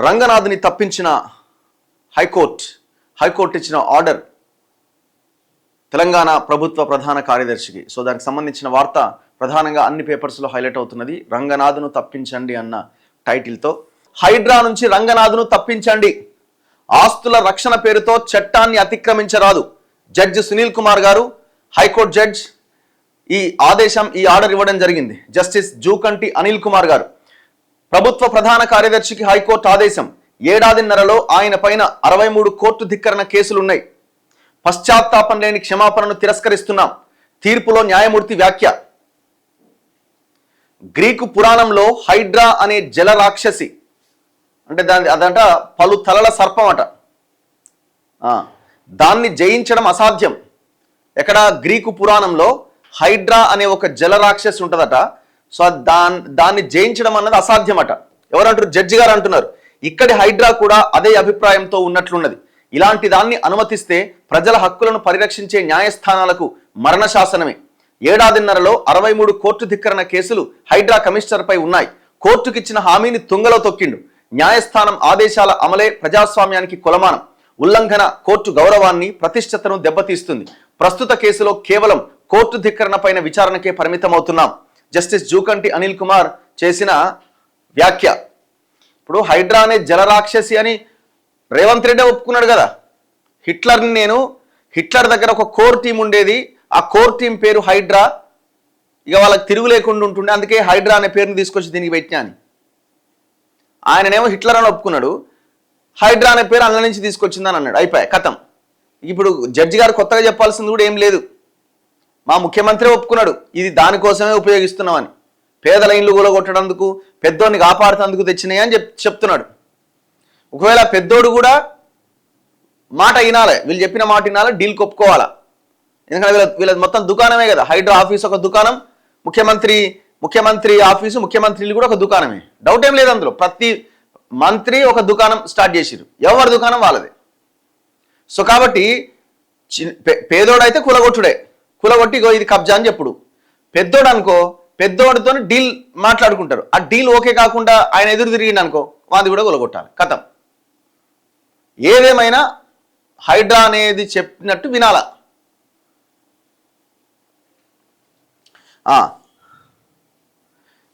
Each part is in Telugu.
రంగనాథ్ని తప్పించిన హైకోర్టు ఇచ్చిన ఆర్డర్ తెలంగాణ ప్రభుత్వ ప్రధాన కార్యదర్శికి. సో దానికి సంబంధించిన వార్త ప్రధానంగా అన్ని పేపర్స్లో హైలైట్ అవుతున్నది. రంగనాథ్ను తప్పించండి అన్న టైటిల్తో. హైడ్రా నుంచి రంగనాథ్ను తప్పించండి, ఆస్తుల రక్షణ పేరుతో చట్టాన్ని అతిక్రమించరాదు. జడ్జి సునీల్ కుమార్ గారు, హైకోర్టు జడ్జ్ ఈ ఆర్డర్ ఇవ్వడం జరిగింది. జస్టిస్ జూకంటి అనిల్ కుమార్ గారు. ప్రభుత్వ ప్రధాన కార్యదర్శికి హైకోర్టు ఆదేశం. ఏడాదిన్నరలో ఆయన పైన 63 కోర్టు ధిక్కరణ కేసులున్నాయి. పశ్చాత్తాపం లేని క్షమాపణను తిరస్కరిస్తున్నాం. తీర్పులో న్యాయమూర్తి వ్యాఖ్య. గ్రీకు పురాణంలో హైడ్రా అనే జల రాక్షసి అంటే అదంట పలు తలల సర్పం అట. దాన్ని జయించడం అసాధ్యం. ఎక్కడ? గ్రీకు పురాణంలో హైడ్రా అనే ఒక జల రాక్షసి ఉంటుందట. సో దాన్ని జయించడం అన్నది అసాధ్యమట. ఎవరంటారు? జడ్జి గారు అంటున్నారు. ఇక్కడి హైడ్రా కూడా అదే అభిప్రాయంతో ఉన్నట్లున్నది. ఇలాంటి దాన్ని అనుమతిస్తే ప్రజల హక్కులను పరిరక్షించే న్యాయస్థానాలకు మరణ శాసనమే. ఏడాదిన్నరలో 63 కోర్టు ధిక్కరణ కేసులు హైడ్రా కమిషనర్పై ఉన్నాయి. కోర్టుకిచ్చిన హామీని తుంగలో తొక్కిండు. న్యాయస్థానం ఆదేశాల అమలే ప్రజాస్వామ్యానికి కొలమానం. ఉల్లంఘన కోర్టు గౌరవాన్ని, ప్రతిష్టతను దెబ్బతీస్తుంది. ప్రస్తుత కేసులో కేవలం కోర్టు ధిక్కరణ పైన విచారణకే పరిమితమవుతున్నాం. జస్టిస్ జూకంటి అనిల్ కుమార్ చేసిన వ్యాఖ్య. ఇప్పుడు హైడ్రా అనే జలరాక్షసి అని రేవంత్ రెడ్డి ఒప్పుకున్నాడు కదా. హిట్లర్ దగ్గర ఒక కోర్ టీం ఉండేది. ఆ కోర్ టీం పేరు హైడ్రా. ఇక వాళ్ళకి తిరుగు లేకుండా ఉంటుండే, అందుకే హైడ్రా అనే పేరుని తీసుకొచ్చి దీనికి పెట్టినా అని. ఆయననేమో హిట్లర్ అని ఒప్పుకున్నాడు, హైడ్రా అనే పేరు అందులో నుంచి తీసుకొచ్చిందని అన్నాడు. అయిపోయాయి, కథం. ఇప్పుడు జడ్జి గారు కొత్తగా చెప్పాల్సింది కూడా ఏం లేదు. మా ముఖ్యమంత్రి ఒప్పుకున్నాడు ఇది దానికోసమే ఉపయోగిస్తున్నామని. పేదల ఇండ్లు కూలగొట్టడందుకు, పెద్దోడిని కాపాడుతందుకు తెచ్చినాయి అని చెప్తున్నాడు. ఒకవేళ పెద్దోడు కూడా మాట వినాలి, వీళ్ళు చెప్పిన మాట వినాలి, డీల్కి ఒప్పుకోవాలా. ఎందుకంటే వీళ్ళ మొత్తం దుకాణమే కదా. హైడ్రా ఆఫీస్ ఒక దుకాణం, ముఖ్యమంత్రి ఆఫీసు, ముఖ్యమంత్రిలు కూడా ఒక దుకాణమే. డౌట్ ఏం లేదు అందులో. ప్రతి మంత్రి ఒక దుకాణం స్టార్ట్ చేసిరు, ఎవరి దుకాణం వాళ్ళదే. సో కాబట్టి పేదోడైతే కూలగొట్టి ఇది కబ్జా అని చెప్పుడు. పెద్దోడు అనుకో, పెద్దోడితో డీల్ మాట్లాడుకుంటారు. ఆ డీల్ ఓకే కాకుండా ఆయన ఎదురు తిరిగిండు అనుకో, వాది కూడా కూలగొట్టాలి, కథం. ఏదేమైనా హైడ్రా అనేది చెప్పినట్టు వినాల.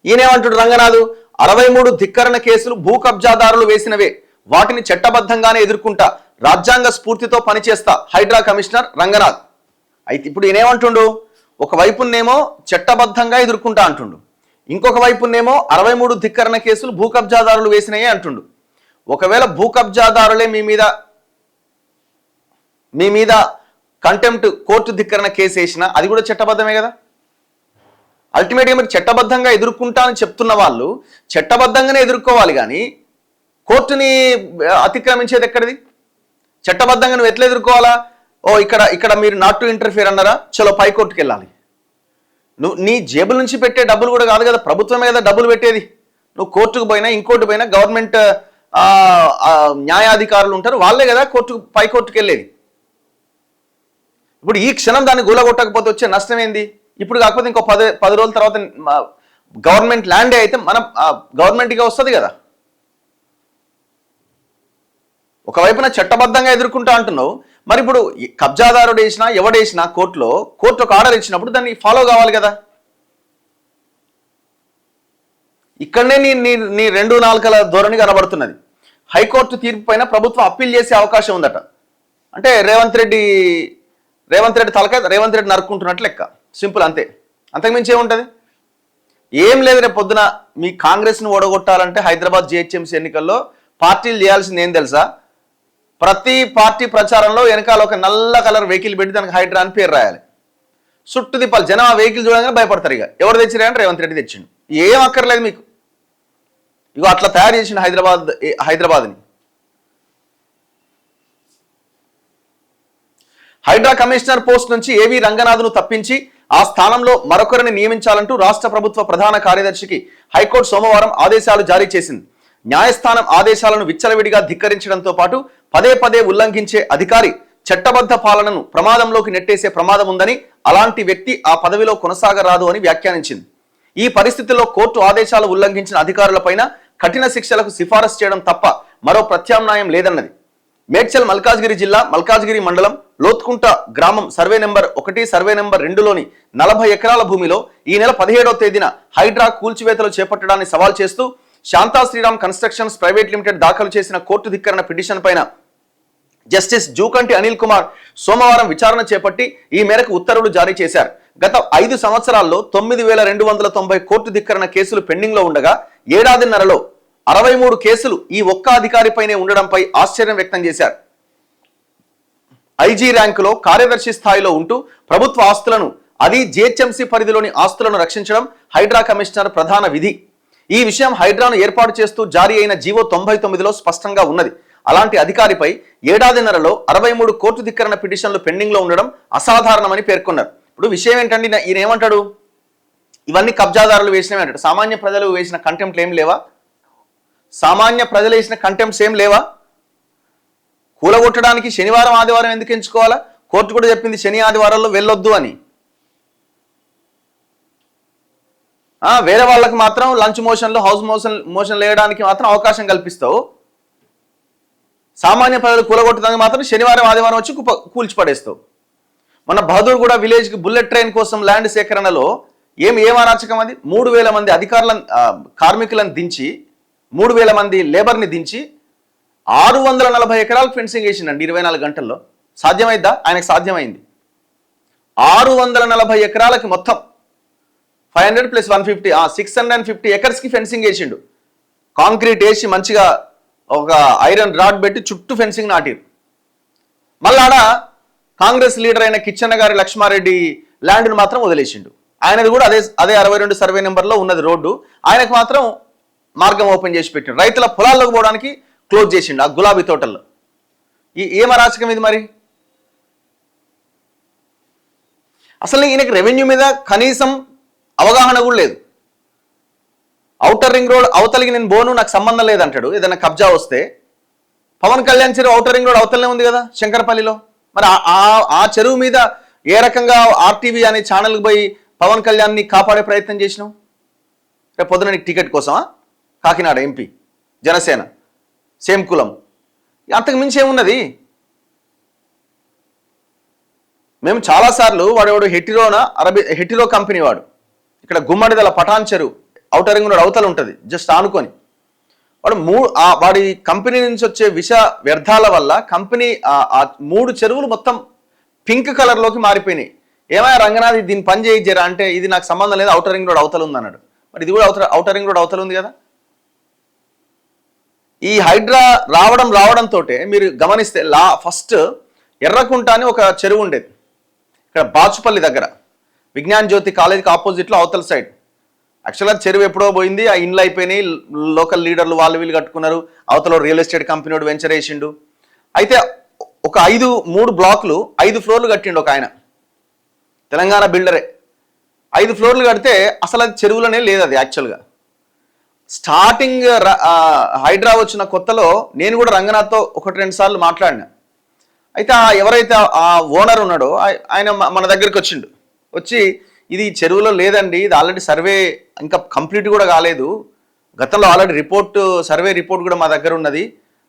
ఈయనేమంటాడు రంగనాథ్? 63 ధిక్కరణ కేసులు భూ కబ్జాదారులు వేసినవే, వాటిని చట్టబద్ధంగానే ఎదుర్కొంటా, రాజ్యాంగ స్ఫూర్తితో పనిచేస్తా. హైడ్రా కమిషనర్ రంగనాథ్. అయితే ఇప్పుడు ఈయనేమంటుండు? ఒకవైపునేమో చట్టబద్ధంగా ఎదుర్కొంటా అంటుండు, ఇంకొక వైపునేమో 63 ధిక్కరణ కేసులు భూ కబ్జాదారులు వేసినాయే అంటుండు. ఒకవేళ భూ కబ్జాదారులే మీ మీద కంటెంప్ట్ కోర్టు ధిక్కరణ కేసు వేసినా అది కూడా చట్టబద్ధమే కదా. అల్టిమేట్గా మీరు చట్టబద్ధంగా ఎదుర్కొంటా అని చెప్తున్న వాళ్ళు చట్టబద్ధంగానే ఎదుర్కోవాలి, కానీ కోర్టుని అతిక్రమించేది ఎక్కడిది? చట్టబద్ధంగా నువ్వు ఎట్లా ఎదుర్కోవాలా? ఇక్కడ మీరు నాట్ టు ఇంటర్ఫియర్ అన్నారా, చలో పై కోర్టుకి వెళ్ళాలి. నువ్వు నీ జేబుల నుంచి పెట్టే డబ్బులు కూడా కాదు కదా, ప్రభుత్వమే కదా డబ్బులు పెట్టేది. నువ్వు కోర్టుకు పోయినా ఇంకోటి పోయినా గవర్నమెంట్ న్యాయాధికారులు ఉంటారు, వాళ్ళే కదా పై కోర్టుకు వెళ్ళేది. ఇప్పుడు ఈ క్షణం దాన్ని గూలగొట్టకపోతే వచ్చే నష్టం ఏంది? ఇప్పుడు కాకపోతే ఇంకో 10 రోజుల తర్వాత గవర్నమెంట్ ల్యాండే అయితే మనం గవర్నమెంట్గా వస్తుంది కదా. ఒకవైపున చట్టబద్ధంగా ఎదుర్కొంటా అంటున్నావు, మరి ఇప్పుడు కబ్జాదారుడు వేసినా ఎవడేసినా కోర్టు ఒక ఆర్డర్ ఇచ్చినప్పుడు దాన్ని ఫాలో కావాలి కదా. ఇక్కడనే నీ 2 నాలుకల ధోరణి కనబడుతున్నది. హైకోర్టు తీర్పు పైన ప్రభుత్వం అప్పీల్ చేసే అవకాశం ఉందట. అంటే రేవంత్ రెడ్డి తలకాయ రేవంత్ రెడ్డి నరుక్కుంటున్నట్లు లెక్క. సింపుల్, అంతే. అంతకుమించి ఏముంటుంది? ఏం లేదు. రేపు పొద్దున మీ కాంగ్రెస్ను ఓడగొట్టాలంటే హైదరాబాద్ జిహెచ్ఎంసీ ఎన్నికల్లో పార్టీలు చేయాల్సింది ఏం తెలుసా? ప్రతి పార్టీ ప్రచారంలో వెనకాల ఒక నల్ల కలర్ వెహికల్ పెట్టి దానికి హైడ్రా అని పేరు రాయాలి. చుట్టూ తిప్పాలి. జనం ఆ వెహికల్ చూడగానే భయపడతారు. ఇక ఎవరు తెచ్చిరా అంటే రేవంత్ రెడ్డి తెచ్చిండు. ఏం అక్కర్లేదు మీకు. ఇగో అట్లా తయారు చేసిండు హైదరాబాద్ని. హైడ్రా కమిషనర్ పోస్ట్ నుంచి ఏవి రంగనాథ్ను తప్పించి ఆ స్థానంలో మరొకరిని నియమించాలంటూ రాష్ట్ర ప్రభుత్వ ప్రధాన కార్యదర్శికి హైకోర్టు సోమవారం ఆదేశాలు జారీ చేసింది. న్యాయస్థానం ఆదేశాలను విచ్చలవిడిగా ధిక్కరించడంతో పాటు పదే ఉల్లంఘించే అధికారి చట్టబద్ధ పాలనను ప్రమాదంలోకి నెట్టేసే ప్రమాదం ఉందని, అలాంటి వ్యక్తి ఆ పదవిలో కొనసాగరాదు అని వ్యాఖ్యానించింది. ఈ పరిస్థితుల్లో కోర్టు ఆదేశాలు ఉల్లంఘించిన అధికారులపైన కఠిన శిక్షలకు సిఫారసు చేయడం తప్ప మరో ప్రత్యామ్నాయం లేదన్నది. మేడ్చల్ మల్కాజ్గిరి జిల్లా మల్కాజ్గిరి మండలం లోత్కుంట గ్రామం సర్వే నెంబర్ 1, సర్వే నెంబర్ 2లోని 40 ఎకరాల భూమిలో ఈ నెల 17వ తేదీన హైడ్రా కూల్చివేతలు చేపట్టడాన్ని సవాల్ చేస్తూ Shanta Sriram constructions private limited దాఖలు చేసిన కోర్టు ధిక్కరణ పిటిషన్ పైన జస్టిస్ జూకంటి అనిల్ కుమార్ సోమవారం విచారణ చేపట్టి ఈ మేరకు ఉత్తర్వులు జారీ చేశారు. గత 5 సంవత్సరాల్లో 9,290 కోర్టు ధిక్కరణ కేసులు పెండింగ్ లో ఉండగా ఏడాదిన్నరలో 63 కేసులు ఈ ఒక్క అధికారిపైనే ఉండడంపై ఆశ్చర్యం వ్యక్తం చేశారు. ఐజీ ర్యాంకులో కార్యదర్శి స్థాయిలో ఉంటూ ప్రభుత్వ ఆస్తులను, అది జిహెచ్ఎంసీ పరిధిలోని ఆస్తులను రక్షించడం హైడ్రా కమిషనర్ ప్రధాన విధి. ఈ విషయం హైడ్రాను ఏర్పాటు చేస్తూ జారీ అయిన జీవో 99లో స్పష్టంగా ఉన్నది. అలాంటి అధికారిపై ఏడాదిన్నరలో 63 కోర్టు ధిక్కరణ పిటిషన్లు పెండింగ్ లో ఉండడం అసాధారణమని పేర్కొన్నారు. ఇప్పుడు విషయం ఏంటంటే ఈయన ఏమంటాడు, ఇవన్నీ కబ్జాదారులు వేసినవి అంటాడు. సామాన్య ప్రజలు వేసిన కంటెంప్ట్లు ఏం లేవా? సామాన్య ప్రజలు వేసిన కంటెంప్ట్స్ ఏం లేవా? కూలగొట్టడానికి శనివారం ఆదివారం ఎందుకు ఎంచుకోవాలా? కోర్టు కూడా చెప్పింది శని ఆదివారాల్లో వెళ్ళొద్దు అని. వేరే వాళ్ళకి మాత్రం లంచ్ మోషన్లు, హౌస్ మోషన్ వేయడానికి మాత్రం అవకాశం కల్పిస్తావు. సామాన్య ప్రజలు కూలగొట్టడానికి మాత్రం శనివారం ఆదివారం వచ్చి కూల్చిపడేస్తావు. మన బహదూర్గూడ విలేజ్కి బుల్లెట్ ట్రైన్ కోసం ల్యాండ్ సేకరణలో ఏం అరాచకం అది? 3,000 మంది అధికారులను, కార్మికులను దించి, 3,000 మంది లేబర్ని దించి 640 ఎకరాలకు ఫెన్సింగ్ వేసిండండి 24 గంటల్లో. సాధ్యమైద్దా? ఆయనకు సాధ్యమైంది. 640 ఎకరాలకి మొత్తం 500 + 150 650 ఎకర్స్కి ఫెన్సింగ్ వేసిండు. కాంక్రీట్ వేసి మంచిగా ఒక ఐరన్ రాడ్ పెట్టి చుట్టూ ఫెన్సింగ్ నాటిరు. మళ్ళాడ కాంగ్రెస్ లీడర్ అయిన కిచ్చన్న గారి లక్ష్మారెడ్డి ల్యాండ్ను మాత్రం వదిలేసిండు. ఆయనది కూడా అదే 62 సర్వే నెంబర్లో ఉన్నది రోడ్డు. ఆయనకు మాత్రం మార్గం ఓపెన్ చేసి పెట్టిండు. రైతుల పొలాల్లోకి పోవడానికి క్లోజ్ చేసిండు ఆ గులాబీ తోటల్లో. ఏం అరాచకం ఇది మరి? అసలు ఈయనకి రెవెన్యూ మీద కనీసం అవగాహన కూడా లేదు. ఔటర్ రింగ్ రోడ్ అవతలికి నేను బోను, నాకు సంబంధం లేదంటాడు. ఏదైనా కబ్జా వస్తే పవన్ కళ్యాణ్ చెరువు ఔటర్ రింగ్ రోడ్ అవతలనే ఉంది కదా శంకరపల్లిలో. మరి ఆ చెరువు మీద ఏ రకంగా ఆర్టీవీ అనే ఛానల్కి పోయి పవన్ కళ్యాణ్ని కాపాడే ప్రయత్నం చేసినావు? రేపు పొద్దున నీకు టికెట్ కోసమా? కాకినాడ ఎంపీ, జనసేన, సేమ్ కులం, అంతకు మించి ఏమున్నది? మేము చాలాసార్లు వాడు హెటిరో కంపెనీ వాడు ఇక్కడ గుమ్మడిదల పటాన్ చెరువు ఔటర్ రింగ్ రోడ్ అవతల ఉంటుంది, జస్ట్ ఆనుకొని. వాడి కంపెనీ నుంచి వచ్చే విష వ్యర్థాల వల్ల కంపెనీ 3 చెరువులు మొత్తం పింక్ కలర్లోకి మారిపోయినాయి. ఏమైనా రంగనాథ్ దీన్ని పని చేయించారా అంటే, ఇది నాకు సంబంధం లేదు, ఔటర్ రింగ్ రోడ్ అవతల ఉంది అన్నాడు. మరి ఇది కూడా ఔటర్ రింగ్ రోడ్ అవతల ఉంది కదా. ఈ హైడ్రా రావడంతో మీరు గమనిస్తే ఫస్ట్ ఎర్రకుంట అని ఒక చెరువు ఉండేది ఇక్కడ బాచుపల్లి దగ్గర, విజ్ఞాన్ జ్యోతి కాలేజీకి ఆపోజిట్లో అవతల సైడ్. యాక్చువల్గా చెరువు ఎప్పుడో పోయింది, ఆ ఇండ్లు అయిపోయినాయి, లోకల్ లీడర్లు వాళ్ళు వీళ్ళు కట్టుకున్నారు. అవతల రియల్ ఎస్టేట్ కంపెనీ వాడు వెంచర్ వేసిండు. అయితే ఒక 3 బ్లాకులు 5 ఫ్లోర్లు కట్టిండు ఒక ఆయన, తెలంగాణ బిల్డరే. 5 ఫ్లోర్లు కడితే అసలు అది చెరువులోనే లేదు. అది యాక్చువల్గా స్టార్టింగ్ హైడ్రా వచ్చిన కొత్తలో నేను కూడా రంగనాథ్తో 1-2 సార్లు మాట్లాడినా. అయితే ఎవరైతే ఆ ఓనర్ ఉన్నాడో ఆయన మన దగ్గరికి వచ్చి ఇది చెరువులో లేదండి, ఇది ఆల్రెడీ సర్వే ఇంకా కంప్లీట్ కూడా కాలేదు, గతంలో ఆల్రెడీ సర్వే రిపోర్ట్ కూడా మా దగ్గర ఉన్నది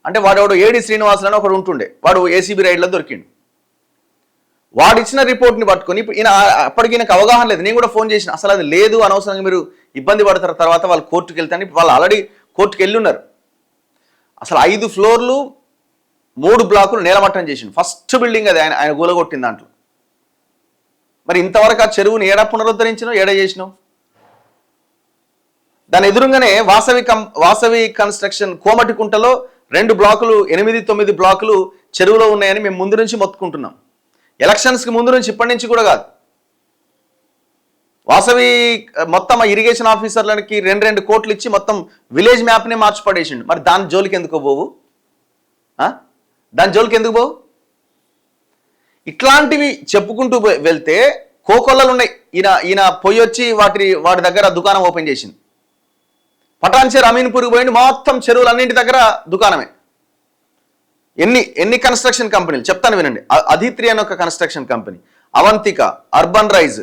అంటే, వాడు ఏడి శ్రీనివాసులు అని ఒకడు ఉంటుండే, వాడు ఏసీబీ రైడ్లో దొరికిండు. వాడు ఇచ్చిన రిపోర్ట్ని పట్టుకొని అప్పటికి నాకు అవగాహన లేదు. నేను కూడా ఫోన్ చేసిన, అసలు అది లేదు, అనవసరంగా మీరు ఇబ్బంది పడతారు, తర్వాత వాళ్ళు కోర్టుకు వెళ్తాను. వాళ్ళు ఆల్రెడీ కోర్టుకు వెళ్ళి ఉన్నారు. అసలు 5 ఫ్లోర్లు 3 బ్లాకులు నేలమట్టం చేసిండు. ఫస్ట్ బిల్డింగ్ అది ఆయన గూలగొట్టిన దాంట్లో. మరి ఇంతవరకు ఆ చెరువుని ఏడా పునరుద్ధరించినావు, ఏడా చేసినావు? దాని ఎదురుగానే వాసవి కన్స్ట్రక్షన్ కోమటికుంటలో 2 బ్లాకులు 8-9 బ్లాకులు చెరువులో ఉన్నాయని మేము ముందు నుంచి మొత్తుకుంటున్నాం. ఎలక్షన్స్కి ముందు నుంచి, ఇప్పటి నుంచి కూడా కాదు. వాసవి మొత్తం ఇరిగేషన్ ఆఫీసర్లకి 2 కోట్లు ఇచ్చి మొత్తం విలేజ్ మ్యాప్నే మార్చి పడేసిండు. మరి దాని జోలికి ఎందుకు పోవు? ఇట్లాంటివి చెప్పుకుంటూ వెళ్తే కోకొల్లలు ఉన్నాయి. ఈయన పోయి వచ్చి వాటి దగ్గర దుకాణం ఓపెన్ చేసింది. పటాన్చేరు అమీన్పూర్కి పోయింది, మొత్తం చెరువులన్నింటి దగ్గర దుకాణమే. ఎన్ని కన్స్ట్రక్షన్ కంపెనీలు చెప్తాను వినండి. అధిత్రి అని ఒక construction company, Avantika, urban rise,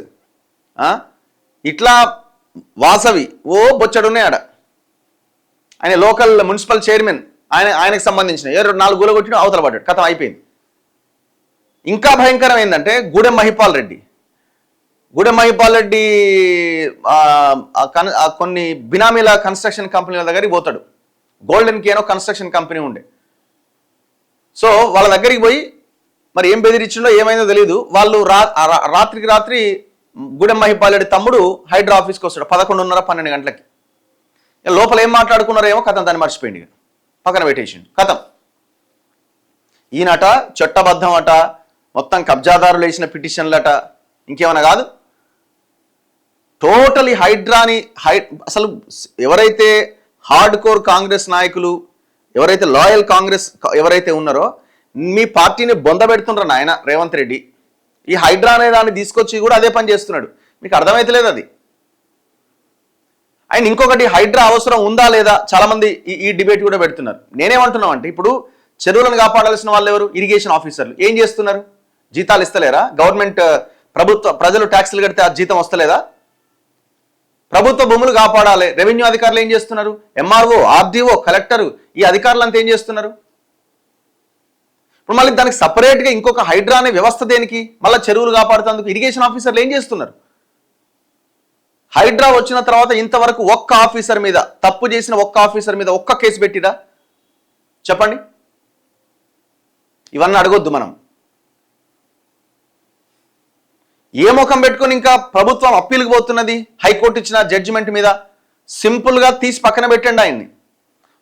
ఇట్లా వాసవి, బొచ్చడున్నాయి ఆడ. ఆయన లోకల్ మున్సిపల్ చైర్మన్, ఆయనకు సంబంధించిన 4 గోల కొట్టిన అవతల పడ్డాడు, కథం అయిపోయింది. ఇంకా భయంకరం ఏంటంటే గూడెం మహిపాల్ రెడ్డి కొన్ని బినామీల కన్స్ట్రక్షన్ కంపెనీల దగ్గరికి పోతాడు. గోల్డెన్ కేనో కన్స్ట్రక్షన్ కంపెనీ ఉండే. సో వాళ్ళ దగ్గరికి పోయి మరి ఏం బెదిరించిండో ఏమైందో తెలియదు. వాళ్ళు రాత్రికి రాత్రి గూడెం మహిపాల్ రెడ్డి తమ్ముడు హైడ్రా ఆఫీస్కి వస్తాడు 11:30-12 గంటలకి. లోపల ఏం మాట్లాడుకున్నారో ఏమో, కథం దాన్ని మర్చిపోయింది, పక్కన పెట్టేసిండు. కథం ఈయనట చట్టబద్ధం అట, మొత్తం కబ్జాదారులు వేసిన పిటిషన్లట, ఇంకేమైనా కాదు. టోటలీ హైడ్రాని అసలు ఎవరైతే హార్డ్ కోర్ కాంగ్రెస్ నాయకులు, ఎవరైతే లాయల్ కాంగ్రెస్ ఎవరైతే ఉన్నారో, మీ పార్టీని బొందబెడుతుండ్రు నాయన రేవంత్ రెడ్డి. ఈ హైడ్రా అనే దాన్ని తీసుకొచ్చి కూడా అదే పని చేస్తున్నాడు. మీకు అర్థమైతలేదు అది. అండ్ ఇంకొకటి, హైడ్రా అవసరం ఉందా లేదా చాలా మంది ఈ డిబేట్ కూడా పెడుతున్నారు. నేనేమంటున్నాం అంటే, ఇప్పుడు చెరువులను కాపాడాల్సిన వాళ్ళు ఎవరు? ఇరిగేషన్ ఆఫీసర్లు. ఏం చేస్తున్నారు? జీతాలు ఇస్తలేరా? గవర్నమెంట్ ప్రజలు ట్యాక్సులు కడితే ఆ జీతం వస్తలేదా? ప్రభుత్వ భూములు కాపాడాలి, రెవెన్యూ అధికారులు ఏం చేస్తున్నారు? ఎంఆర్ఓ, ఆర్డీఓ, కలెక్టర్, ఈ అధికారులు అంతా ఏం చేస్తున్నారు? ఇప్పుడు మళ్ళీ దానికి సపరేట్గా ఇంకొక హైడ్రా అనే వ్యవస్థ దేనికి? మళ్ళీ చెరువులు కాపాడుతందుకు ఇరిగేషన్ ఆఫీసర్లు ఏం చేస్తున్నారు? హైడ్రా వచ్చిన తర్వాత ఇంతవరకు ఒక్క ఆఫీసర్ మీద, తప్పు చేసిన ఒక్క ఆఫీసర్ మీద ఒక్క కేసు పెట్టిరా చెప్పండి? ఇవన్నీ అడగొద్దు మనం. ఏ ముఖం పెట్టుకుని ఇంకా ప్రభుత్వం అప్పీల్కి పోతున్నది? హైకోర్టు ఇచ్చిన జడ్జిమెంట్ మీద సింపుల్గా తీసి పక్కన పెట్టండి ఆయన్ని.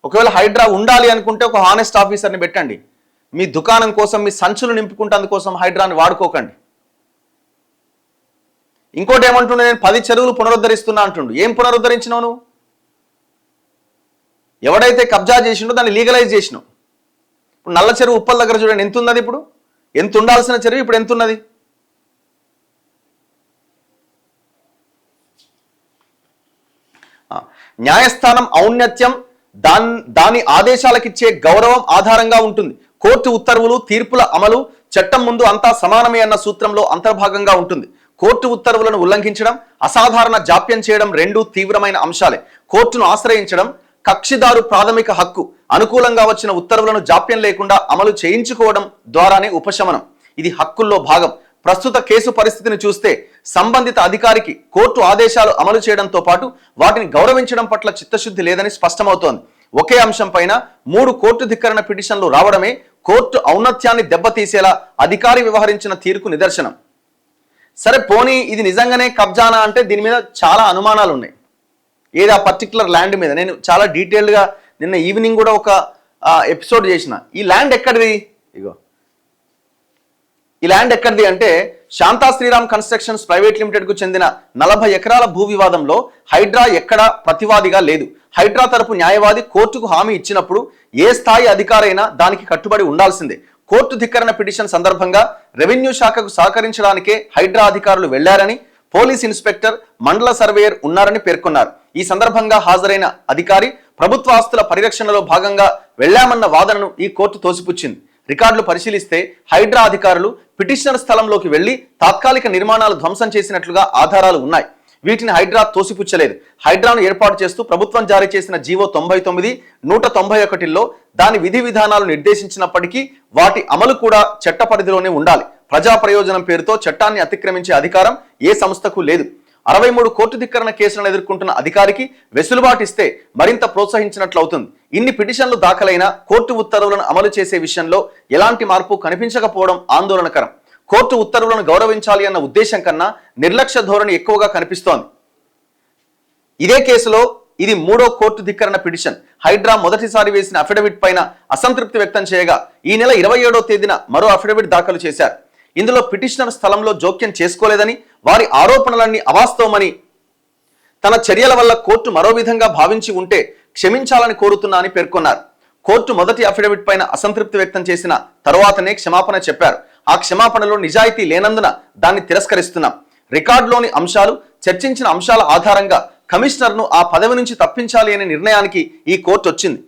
ఒకవేళ హైడ్రా ఉండాలి అనుకుంటే ఒక హానెస్ట్ ఆఫీసర్ని పెట్టండి. మీ దుకాణం కోసం, మీ సంచులు నింపుకుంటందుకోసం హైడ్రాని వాడుకోకండి. ఇంకోటి ఏమంటుండే, నేను 10 చెరువులు పునరుద్ధరిస్తున్నా అంటుండు. ఏం పునరుద్ధరించినావు నువ్వు? ఎవడైతే కబ్జా చేసిండో దాన్ని లీగలైజ్ చేసినావు. ఇప్పుడు నల్ల చెరువు ఉప్పల్ దగ్గర చూడండి ఎంత ఉన్నది, ఇప్పుడు ఎంత ఉండాల్సిన చెరువు ఇప్పుడు ఎంత ఉన్నది? న్యాయస్థానం ఔన్నత్యం దాని ఆదేశాలకిచ్చే గౌరవం ఆధారంగా ఉంటుంది. కోర్టు ఉత్తర్వులు, తీర్పుల అమలు చట్టం ముందు అంతా సమానమే అన్న సూత్రంలో అంతర్భాగంగా ఉంటుంది. కోర్టు ఉత్తర్వులను ఉల్లంఘించడం, అసాధారణ జాప్యం చేయడం రెండూ తీవ్రమైన అంశాలే. కోర్టును ఆశ్రయించడం కక్షిదారు ప్రాథమిక హక్కు. అనుకూలంగా వచ్చిన ఉత్తర్వులను జాప్యం లేకుండా అమలు చేయించుకోవడం ద్వారానే ఉపశమనం. ఇది హక్కుల్లో భాగం. ప్రస్తుత కేసు పరిస్థితిని చూస్తే సంబంధిత అధికారికి కోర్టు ఆదేశాలు అమలు చేయడంతో పాటు వాటిని గౌరవించడం పట్ల చిత్తశుద్ధి లేదని స్పష్టమవుతోంది. ఒకే అంశం పైన 3 కోర్టు ధిక్కరణ పిటిషన్లు రావడమే కోర్టు ఔన్నత్యాన్ని దెబ్బతీసేలా అధికారి వ్యవహరించిన తీరుకు నిదర్శనం. సరే పోనీ ఇది నిజంగానే కబ్జానా అంటే దీని మీద చాలా అనుమానాలు ఉన్నాయి. ఏది ఆ పర్టికులర్ ల్యాండ్ మీద నేను చాలా డీటెయిల్డ్గా నిన్న ఈవినింగ్ కూడా ఒక ఎపిసోడ్ చేసిన. ఈ ల్యాండ్ ఎక్కడిది? ఇగో ఈ ల్యాండ్ ఎక్కడిది అంటే శాంతా శ్రీరామ్ కన్స్ట్రక్షన్స్ ప్రైవేట్ లిమిటెడ్కు చెందిన 40 ఎకరాల భూ వివాదంలో హైడ్రా ఎక్కడా ప్రతివాదిగా లేదు. హైడ్రా తరపు న్యాయవాది కోర్టుకు హామీ ఇచ్చినప్పుడు ఏ స్థాయి అధికారైనా దానికి కట్టుబడి ఉండాల్సిందే. కోర్టు ధిక్కరణ పిటిషన్ సందర్భంగా రెవెన్యూ శాఖకు సహకరించడానికే హైడ్రా అధికారులు వెళ్లారని, పోలీస్ ఇన్స్పెక్టర్, మండల సర్వేయర్ ఉన్నారని పేర్కొన్నారు. ఈ సందర్భంగా హాజరైన అధికారి ప్రభుత్వ ఆస్తుల పరిరక్షణలో భాగంగా వెళ్లామన్న వాదనను ఈ కోర్టు తోసిపుచ్చింది. రికార్డులు పరిశీలిస్తే హైడ్రా అధికారులు పిటిషనర్ స్థలంలోకి వెళ్లి తాత్కాలిక నిర్మాణాలు ధ్వంసం చేసినట్లుగా ఆధారాలు ఉన్నాయి. వీటిని హైడ్రా తోసిపుచ్చలేదు. హైడ్రాను ఏర్పాటు చేస్తూ ప్రభుత్వం జారీ చేసిన జీవో 99, 191లో దాని విధి విధానాలు నిర్దేశించినప్పటికీ వాటి అమలు కూడా చట్ట పరిధిలోనే ఉండాలి. ప్రజా ప్రయోజనం పేరుతో చట్టాన్ని అతిక్రమించే అధికారం ఏ సంస్థకు లేదు. 63 కోర్టు ధిక్కరణ కేసులను ఎదుర్కొంటున్న అధికారికి వెసులుబాటు ఇస్తే మరింత ప్రోత్సహించినట్లవుతుంది. ఇన్ని పిటిషన్లు దాఖలైన కోర్టు ఉత్తర్వులను అమలు చేసే విషయంలో ఎలాంటి మార్పు కనిపించకపోవడం ఆందోళనకరం. కోర్టు ఉత్తర్వులను గౌరవించాలి అన్న ఉద్దేశం కన్నా నిర్లక్ష్య ధోరణి ఎక్కువగా కనిపిస్తోంది. ఇదే కేసులో ఇది 3వ కోర్టు ధిక్కరణ పిటిషన్. హైడ్రా మొదటిసారి వేసిన అఫిడవిట్ పైన అసంతృప్తి వ్యక్తం చేయగా ఈ నెల 27వ తేదీన మరో అఫిడవిట్ దాఖలు చేశారు. ఇందులో పిటిషనర్ స్థలంలో జోక్యం చేసుకోలేదని, వారి ఆరోపణలన్నీ అవాస్తవమని, తన చర్యల వల్ల కోర్టు మరో విధంగా భావించి ఉంటే క్షమించాలని కోరుతున్నా అని పేర్కొన్నారు. కోర్టు మొదటి అఫిడవిట్ పైన అసంతృప్తి వ్యక్తం చేసిన తరువాతనే క్షమాపణ చెప్పారు. ఆ క్షమాపణలో నిజాయితీ లేనందున దాన్ని తిరస్కరిస్తున్నాం. రికార్డులోని అంశాలు, చర్చించిన అంశాల ఆధారంగా కమిషనర్ను ఆ పదవి నుంచి తప్పించాలి అనే నిర్ణయానికి ఈ కోర్టు వచ్చింది.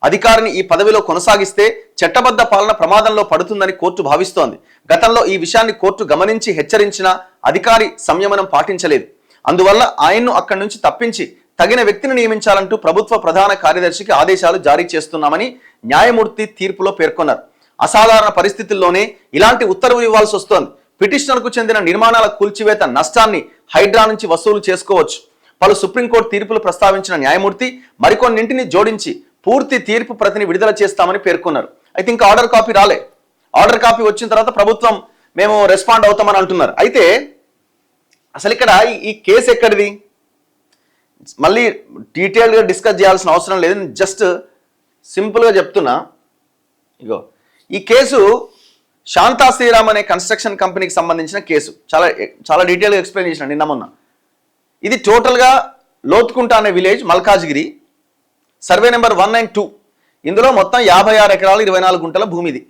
అధికారిని ఈ పదవిలో కొనసాగిస్తే చట్టబద్ధ పాలన ప్రమాదంలో పడుతుందని కోర్టు భావిస్తోంది. గతంలో ఈ విషయాన్ని కోర్టు గమనించి హెచ్చరించినా అధికారి సంయమనం పాటించలేదు. అందువల్ల ఆయన్ను అక్కడి నుంచి తప్పించి తగిన వ్యక్తిని నియమించాలంటూ ప్రభుత్వ ప్రధాన కార్యదర్శికి ఆదేశాలు జారీ చేస్తున్నామని న్యాయమూర్తి తీర్పులో పేర్కొన్నారు. అసాధారణ పరిస్థితుల్లోనే ఇలాంటి ఉత్తర్వులు ఇవ్వాల్సి వస్తోంది. పిటిషనర్కు చెందిన నిర్మాణాల కూల్చివేత నష్టాన్ని హైడ్రా నుంచి వసూలు చేసుకోవచ్చు. పలు సుప్రీంకోర్టు తీర్పులు ప్రస్తావించిన న్యాయమూర్తి మరికొన్నింటిని జోడించి పూర్తి తీర్పు ప్రతిని విడుదల చేస్తామని పేర్కొన్నారు. అయితే ఇంకా ఆర్డర్ కాపీ రాలే. ఆర్డర్ కాపీ వచ్చిన తర్వాత ప్రభుత్వం మేము రెస్పాండ్ అవుతామని అంటున్నారు. అయితే అసలు ఇక్కడ ఈ కేసు ఎక్కడిది? మళ్ళీ డీటెయిల్గా డిస్కస్ చేయాల్సిన అవసరం లేదు, జస్ట్ సింపుల్గా చెప్తున్నా. ఇగో ఈ కేసు శాంతా శ్రీరామ్ అనే కన్స్ట్రక్షన్ కంపెనీకి సంబంధించిన కేసు. చాలా చాలా డీటెయిల్గా ఎక్స్ప్లెయిన్ చేసిన నిన్న మొన్న. ఇది టోటల్గా లోతుకుంట అనే విలేజ్, మల్కాజ్గిరి, సర్వే నెంబర్ 192. ఇందులో మొత్తం 56 ఎకరాలు 24 గుంటల భూమి ఇది.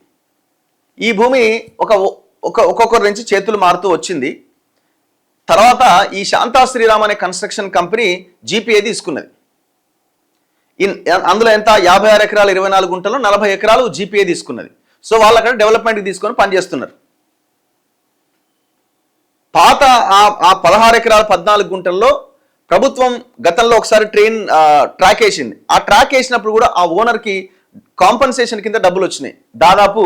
ఈ భూమి ఒక్కొక్కరి నుంచి చేతులు మారుతూ వచ్చింది. తర్వాత ఈ శాంతా శ్రీరామ్ అనే కన్స్ట్రక్షన్ కంపెనీ జీపీఏ తీసుకున్నది. అందులో ఎంత 56 ఎకరాలు 24 గుంటలు 40 ఎకరాలు జీపీఏ తీసుకున్నది. సో వాళ్ళు అక్కడ డెవలప్మెంట్కి తీసుకొని పనిచేస్తున్నారు. పాత ఆ 16 ఎకరాల 14 గుంటల్లో ప్రభుత్వం గతంలో ఒకసారి ట్రాక్ వేసింది. ఆ ట్రాక్ వేసినప్పుడు కూడా ఆ ఓనర్కి కాంపన్సేషన్ కింద డబ్బులు వచ్చినాయి. దాదాపు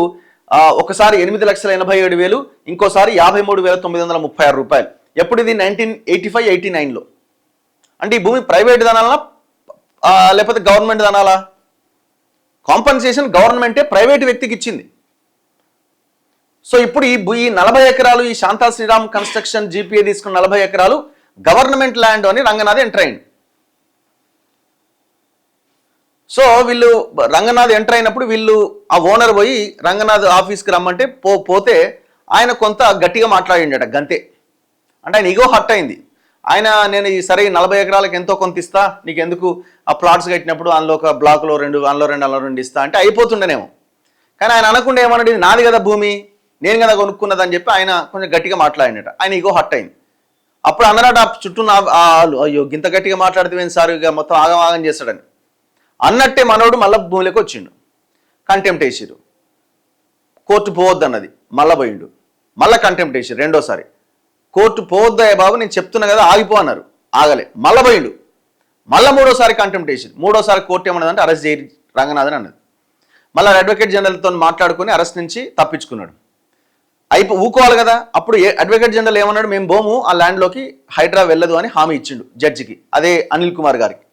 ఒకసారి 8,87,000, ఇంకోసారి 53,936 రూపాయలు. ఎప్పుడు ఇది 1985-89లో. అంటే ఈ భూమి ప్రైవేట్ దనాలా లేకపోతే గవర్నమెంట్ దనాలా? కాంపన్సేషన్ గవర్నమెంటే ప్రైవేట్ వ్యక్తికి ఇచ్చింది. సో ఇప్పుడు ఈ 40 ఎకరాలు ఈ శాంతా శ్రీరామ్ కన్స్ట్రక్షన్ జీపీఏ తీసుకున్న 40 ఎకరాలు గవర్నమెంట్ ల్యాండ్ అని రంగనాథ్ ఎంటర్ అయింది. సో వీళ్ళు రంగనాథ్ ఎంటర్ అయినప్పుడు వీళ్ళు ఆ ఓనర్ పోయి రంగనాథ్ ఆఫీస్కి రమ్మంటే పోతే ఆయన కొంత గట్టిగా మాట్లాడిండట, గంతే. అంటే ఆయన ఈగో హర్ట్ అయింది. నేను ఈ సరే 40 ఎకరాలకు ఎంతో కొంత ఇస్తా, నీకు ఎందుకు ఆ ప్లాట్స్ కట్టినప్పుడు అందులో ఒక బ్లాక్లో 2, అందులో 2 ఇస్తా అంటే అయిపోతుండేనేమో. కానీ ఆయన అనకుండా ఏమన్నాడు, ఇది నాది కదా భూమి, నేను కదా కొనుక్కున్నదని చెప్పి ఆయన కొంచెం గట్టిగా మాట్లాడినట. ఆయన ఈగో హర్ట్ అయింది. అప్పుడు అన్నమాట చుట్టూ అయ్యో ఇంత గట్టిగా మాట్లాడితే సార్ ఇక మొత్తం ఆగం చేస్తాడని అన్నట్టే మనోడు మళ్ళీ భూమిలోకి వచ్చిండు. కంటెంప్ట్ వేసిరు. కోర్టు పోవద్దు అన్నది, మళ్ళీ పోయిండు. మళ్ళీ కంటెంప్ట్ వేసిరు రెండోసారి. కోర్టు పోవద్దయ్య బాబు నేను చెప్తున్నా కదా ఆగిపో అన్నారు, ఆగలే, మళ్ళీ పోయిండు. మళ్ళీ మూడోసారి కంటెంప్ట్ వేసిరు. మూడోసారి కోర్టు ఏమన్నదంటే అరెస్ట్ చేయి రంగనాథన్ అన్నది. మళ్ళీ అడ్వకేట్ జనరల్తో మాట్లాడుకొని అరెస్ట్ నుంచి తప్పించుకున్నాడు. ఊకోవాలి కదా. అప్పుడు అడ్వకేట్ జనరల్ ఏమన్నాడు, మేము బోము ఆ ల్యాండ్లోకి హైడ్రా వెళ్ళదు అని హామీ ఇచ్చిండు జడ్జికి, అదే అనిల్ కుమార్ గారికి.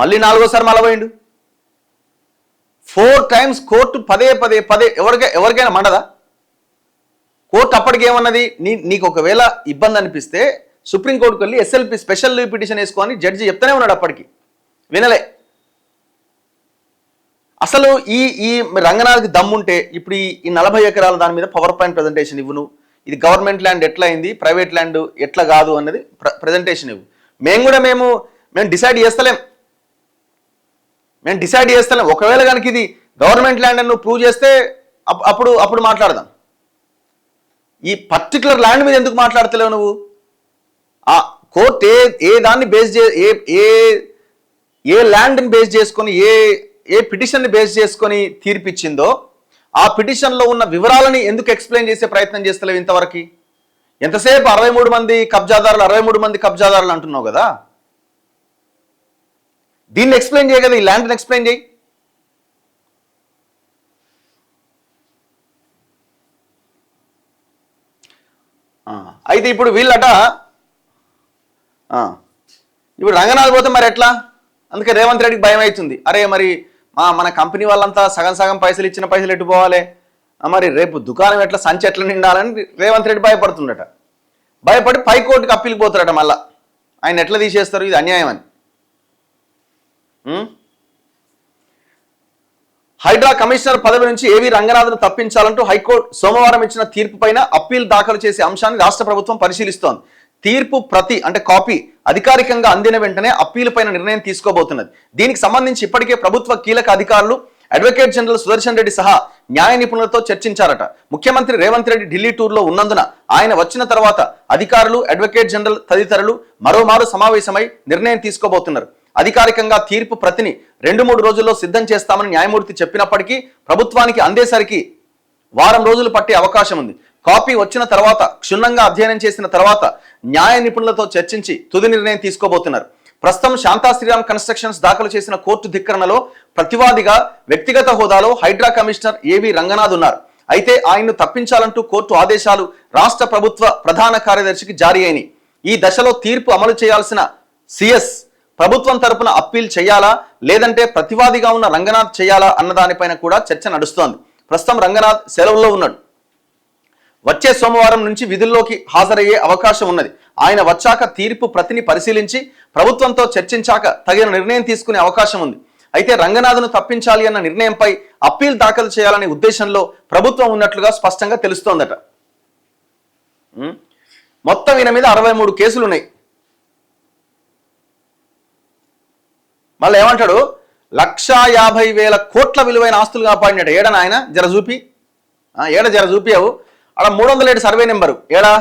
మళ్ళీ 4వసారి మళ్ళీ పోయిండు. 4 times కోర్టు పదే ఎవరికైనా మండదా? కోర్టు అప్పటికి ఏమన్నది, నీకు ఒకవేళ ఇబ్బంది అనిపిస్తే సుప్రీంకోర్టుకు వెళ్ళి SLP స్పెషల్ లీవ్ పిటిషన్ వేసుకొని జడ్జి చెప్తానే ఉన్నాడు. అప్పటికి వినలే. అసలు ఈ రంగనాథ్కి దమ్ముంటే ఇప్పుడు ఈ 40 ఎకరాల దాని మీద పవర్ పాయింట్ ప్రజెంటేషన్ ఇవ్వు నువ్వు. ఇది గవర్నమెంట్ ల్యాండ్ ఎట్లా అయింది, ప్రైవేట్ ల్యాండ్ ఎట్లా కాదు అన్నది ప్రజెంటేషన్ ఇవ్వు. మేము డిసైడ్ చేస్తలేం. ఒకవేళ కనుక ఇది గవర్నమెంట్ ల్యాండ్ అని నువ్వు ప్రూవ్ చేస్తే అప్పుడు మాట్లాడదాం. ఈ పర్టికులర్ ల్యాండ్ మీద ఎందుకు మాట్లాడతలేవు నువ్వు? ఆ కోర్టు ఏ దాన్ని బేస్ ఏ ల్యాండ్ని బేస్ చేసుకొని ఏ పిటిషన్ని బేస్ చేసుకొని తీర్పిచ్చిందో ఆ పిటిషన్లో ఉన్న వివరాలని ఎందుకు ఎక్స్ప్లెయిన్ చేసే ప్రయత్నం చేస్తలేవు ఇంతవరకు? ఎంతసేపు 63 మంది కబ్జాదారులు అంటున్నావు కదా, దీన్ని ఎక్స్ప్లెయిన్ చేయ కదా, ఈ ల్యాండ్ని ఎక్స్ప్లెయిన్ చేయి. అయితే ఇప్పుడు వీళ్ళట ఇప్పుడు రంగనాథ్ పోతే మరి ఎట్లా? అందుకే రేవంత్ రెడ్డికి భయం అవుతుంది. అరే మరి మన కంపెనీ వాళ్ళంతా సగం పైసలు ఇచ్చిన పైసలు ఎట్టు పోవాలి, మరి రేపు దుకాణం ఎట్లా సంచి ఎట్లా నిండాలని రేవంత్ రెడ్డి భయపడుతుండట. భయపడి పైకోర్టుకి అప్పీల్కి పోతారట. మళ్ళా ఆయన ఎట్లా తీసేస్తారు, ఇది అన్యాయం అని. హైడ్రా కమిషనర్ పదవి నుంచి ఏవి రంగనాథ్ను తప్పించాలంటూ హైకోర్టు సోమవారం ఇచ్చిన తీర్పు పైన అప్పీల్ దాఖలు చేసే అంశాన్ని రాష్ట్ర ప్రభుత్వం పరిశీలిస్తోంది. తీర్పు ప్రతి అంటే కాపీ అధికారికంగా అందిన వెంటనే అప్పీల్ పైన నిర్ణయం తీసుకోబోతున్నది. దీనికి సంబంధించి ఇప్పటికే ప్రభుత్వ కీలక అధికారులు అడ్వకేట్ జనరల్ సుదర్శన్ రెడ్డి సహా న్యాయ నిపుణులతో చర్చించారట. ముఖ్యమంత్రి రేవంత్ రెడ్డి ఢిల్లీ టూర్లో ఉన్నందున ఆయన వచ్చిన తర్వాత అధికారులు, అడ్వకేట్ జనరల్ తదితరులు మరోమారు సమావేశమై నిర్ణయం తీసుకోబోతున్నారు. అధికారికంగా తీర్పు ప్రతిని 2-3 రోజుల్లో సిద్ధం చేస్తామని న్యాయమూర్తి చెప్పినప్పటికీ ప్రభుత్వానికి అందేసరికి వారం రోజులు పట్టే అవకాశం ఉంది. కాపీ వచ్చిన తర్వాత క్షుణ్ణంగా అధ్యయనం చేసిన తర్వాత న్యాయ నిపుణులతో చర్చించి తుది నిర్ణయం తీసుకోబోతున్నారు. ప్రస్తుతం శాంతా శ్రీరామ్ కన్స్ట్రక్షన్స్ దాఖలు చేసిన కోర్టు ధిక్కరణలో ప్రతివాదిగా వ్యక్తిగత హోదాలో హైడ్రా కమిషనర్ ఏవి రంగనాథ్ ఉన్నారు. అయితే ఆయన్ను తప్పించాలంటూ కోర్టు ఆదేశాలు రాష్ట్ర ప్రభుత్వ ప్రధాన కార్యదర్శికి జారీ అయినాయి. ఈ దశలో తీర్పు అమలు చేయాల్సిన సిఎస్ ప్రభుత్వం తరపున అప్పీల్ చేయాలా లేదంటే ప్రతివాదిగా ఉన్న రంగనాథ్ చేయాలా అన్నదానిపైన కూడా చర్చ నడుస్తోంది. ప్రస్తుతం రంగనాథ్ సెలవుల్లో ఉన్నాడు. వచ్చే సోమవారం నుంచి విధుల్లోకి హాజరయ్యే అవకాశం ఉన్నది. ఆయన వచ్చాక తీర్పు ప్రతిని పరిశీలించి ప్రభుత్వంతో చర్చించాక తగిన నిర్ణయం తీసుకునే అవకాశం ఉంది. అయితే రంగనాథ్ను తప్పించాలి అన్న నిర్ణయంపై అప్పీల్ దాఖలు చేయాలనే ఉద్దేశంలో ప్రభుత్వం ఉన్నట్లుగా స్పష్టంగా తెలుస్తోందట. మొత్తం ఈయన మీద 63 కేసులు ఉన్నాయి. మళ్ళీ ఏమంటాడు, 1,50,000 కోట్ల విలువైన ఆస్తులు కాపాడినట్టు. ఏడన ఆయన జర చూపి, జర చూపియావు. అక్కడ 307 సర్వే నెంబరు ఏడా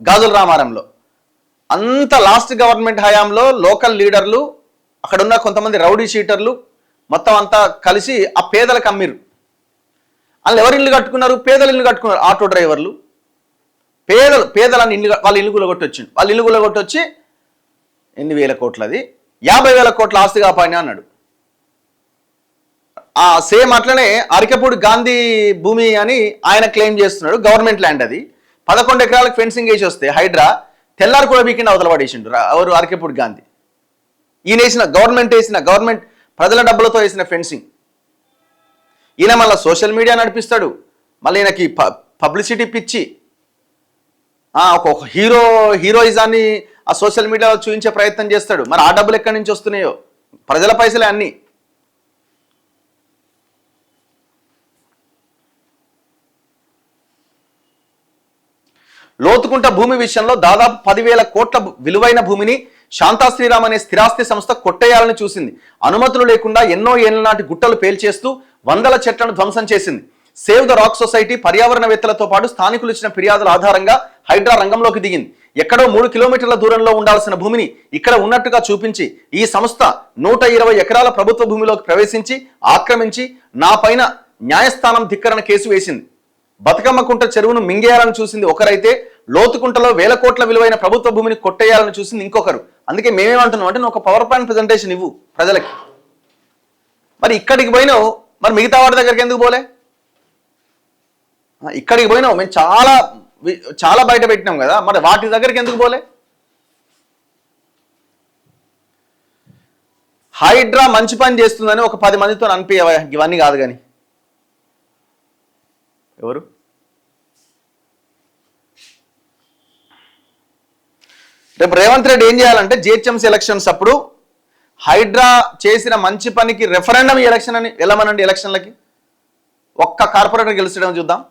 గాజుల రామారంలో. అంత లాస్ట్ గవర్నమెంట్ హయాంలో లోకల్ లీడర్లు, అక్కడున్న కొంతమంది రౌడీ షీటర్లు మొత్తం అంతా కలిసి ఆ పేదలకు అమ్మిరు. వాళ్ళు ఎవరు ఇల్లు కట్టుకున్నారు? పేదలు ఇల్లు కట్టుకున్నారు. ఆటో డ్రైవర్లు పేదలని ఇల్లు వాళ్ళ ఇల్లు గులగొట్టొచ్చిండు. వాళ్ళ ఇల్లు గులగొట్టొచ్చి 8,000 కోట్లది 50,000 కోట్ల ఆస్తి కాపాడినా అన్నాడు. సేమ్ అట్లనే అరికపూడి గాంధీ భూమి అని ఆయన క్లెయిమ్ చేస్తున్నాడు. గవర్నమెంట్ ల్యాండ్ అది. 11 ఎకరాలకు ఫెన్సింగ్ వేసి వస్తే హైడ్రా తెల్లారు కూడా వీకెండ్ అవతల పడేసిండు ఎవరు? అరికపూడి గాంధీ. ఈయన వేసిన గవర్నమెంట్ ప్రజల డబ్బులతో వేసిన ఫెన్సింగ్. ఈయన మళ్ళీ సోషల్ మీడియా నడిపిస్తాడు. మళ్ళీ ఈయనకి పబ్లిసిటీ పిచ్చి, ఒక హీరోయిజాన్ని ఆ సోషల్ మీడియాలో చూపించే ప్రయత్నం చేస్తాడు. మరి ఆ డబ్బులు ఎక్కడి నుంచి వస్తున్నాయో? ప్రజల పైసలే అన్నీ. లోతుకుంట భూమి విషయంలో దాదాపు 10,000 కోట్ల విలువైన భూమిని శాంతా శ్రీరామ్ అనే స్థిరాస్తి సంస్థ కొట్టేయాలని చూసింది. అనుమతులు లేకుండా ఎన్నో ఏళ్ల నాటి గుట్టలు పేల్చేస్తూ వందల చెట్లను ధ్వంసం చేసింది. సేవ్ ద రాక్ సొసైటీ పర్యావరణవేత్తలతో పాటు స్థానికులు ఇచ్చిన ఫిర్యాదుల ఆధారంగా హైడ్రా రంగంలోకి దిగింది. ఎక్కడో 3 కిలోమీటర్ల దూరంలో ఉండాల్సిన భూమిని ఇక్కడ ఉన్నట్టుగా చూపించి ఈ సంస్థ 120 ఎకరాల ప్రభుత్వ భూమిలోకి ప్రవేశించి ఆక్రమించి నా పైన న్యాయస్థానం ధిక్కరణ కేసు వేసింది. బతుకమ్మకుంట చెరువును మింగేయాలని చూసింది ఒకరైతే, లోతుకుంటలో 1,000 కోట్ల విలువైన ప్రభుత్వ భూమిని కొట్టేయాలని చూసింది ఇంకొకరు. అందుకే మేమేమంటున్నాం అంటే, నువ్వు ఒక పవర్ పాయింట్ ప్రజెంటేషన్ ఇవ్వు ప్రజలకి. మరి ఇక్కడికి పోయినావు, మరి మిగతా వాటి దగ్గరికి ఎందుకు పోలే? ఇక్కడికి పోయినావు, మేము చాలా బయట పెట్టినాం కదా, మరి వాటి దగ్గరికి ఎందుకు పోలే? హైడ్రా మంచి పని చేస్తుందని ఒక 10 మందితో అనిపించవా? ఇవన్నీ కాదు కానీ ఎవరు? రేపు రేవంత్ రెడ్డి ఏం చేయాలంటే, జిహెచ్ఎంసీ ఎలక్షన్స్ అప్పుడు హైడ్రా చేసిన మంచి పనికి రెఫరెండం ఎలక్షన్ అని వెళ్ళమనండి. ఎలక్షన్లకి ఒక్క కార్పొరేటర్ గెలిచడం చూద్దాం.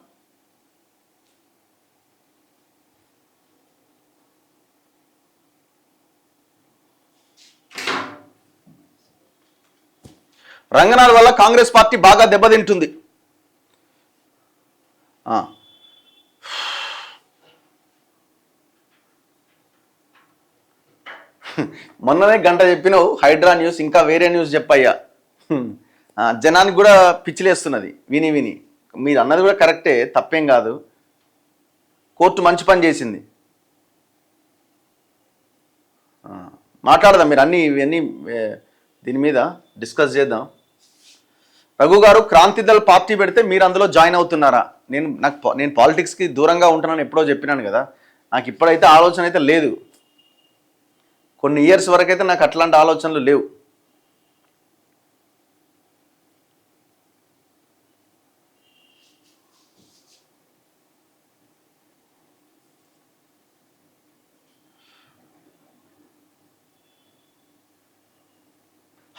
రంగనాథ్ వల్ల కాంగ్రెస్ పార్టీ బాగా దెబ్బతింటుంది. మొన్ననే గంట చెప్పినావు హైడ్రా న్యూస్, ఇంకా వేరే న్యూస్ చెప్పయ్యా. జనానికి కూడా పిచ్చిలేస్తున్నది విని విని. మీరు అన్నది కూడా కరెక్టే, తప్పేం కాదు. కోర్టు మంచి పని చేసింది. మాట్లాడదాం, మీరు ఇవన్నీ దీని మీద డిస్కస్ చేద్దాం. రఘు గారు, క్రాంతిదళ్ పార్టీ పెడితే మీరు అందులో జాయిన్ అవుతున్నారా? నేను పాలిటిక్స్కి దూరంగా ఉంటున్నాను ఎప్పుడో చెప్పినాను కదా. నాకు ఇప్పుడైతే ఆలోచన అయితే లేదు. కొన్ని ఇయర్స్ వరకు అయితే నాకు అట్లాంటి ఆలోచనలు లేవు.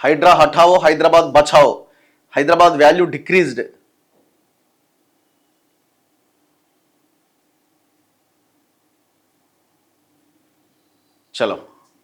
హైడ్రా హఠావో హైదరాబాద్ బచావో, హైదరాబాద్ వాల్యూ డిక్రీజ్డ్. చలో.